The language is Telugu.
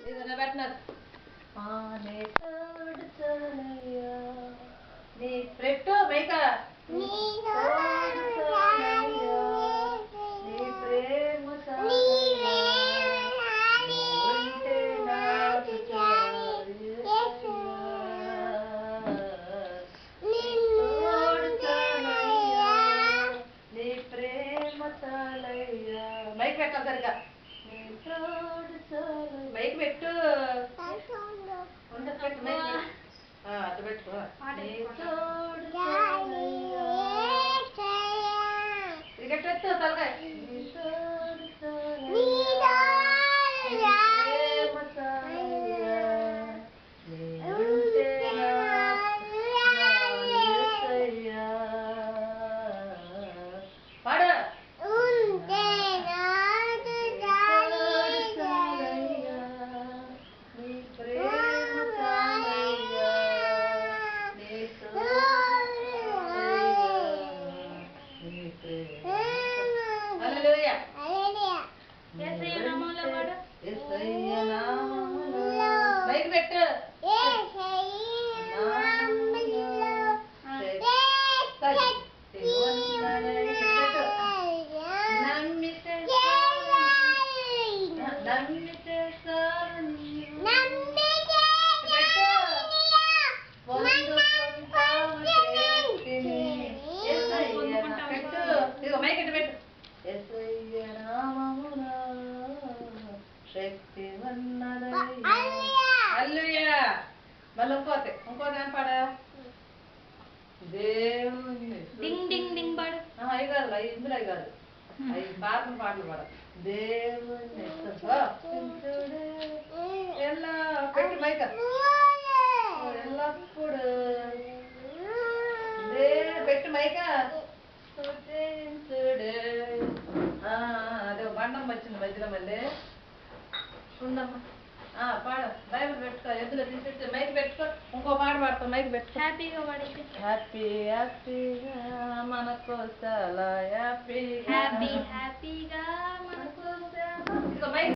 ఏదైనా పెట్టినారు నీ తోడు చాలయ్యా నీ పెట్టు బయట నీ ప్రేమ ఉంటే నాకు చాలు నీ తోడు చాలయ్యా నీ ప్రేమ చాలయ్యా మైక్ పెట్టాలి సరిగా నీ తోడు చాలు మైక్ పెట్టు ఉండదు పెట్టు మైక్ అట్లా పెట్టుకో నీ తోడు చాలయ్యా ఇది పెట్టు తలకాయ నీ తోడు చాలయ్యా ప్రేమ చాలయ్యా నీ ఉంటే నాకు చాలు యేసయ్యా పాడు శక్తి హల్లెలూయా మళ్ళీ ఇంకోటి ఏం పాడా దేవుని డింగ్ డింగ్ డింగ్ పాడు అవి కాదు అవి ఇందులో అవి కాదు అవి పాటలు పాడ దేవుని ఎలా పెట్టి మైక ఎల్లప్పుడు పెట్టి మైక అదే బండం వచ్చింది మధ్యలో మళ్ళీ ఉండమ్మా పాడు బైబిల్ పెట్టుకో ఎద్దులో తీసేస్తే మైక్ పెట్టుకో ఇంకో పాట పాడతాం మైక్ పెట్టుకో హ్యాపీగా పాడితే హ్యాపీ హ్యాపీగా మనకు చాలా హ్యాపీ హ్యాపీగా మనకు ఇక మైక్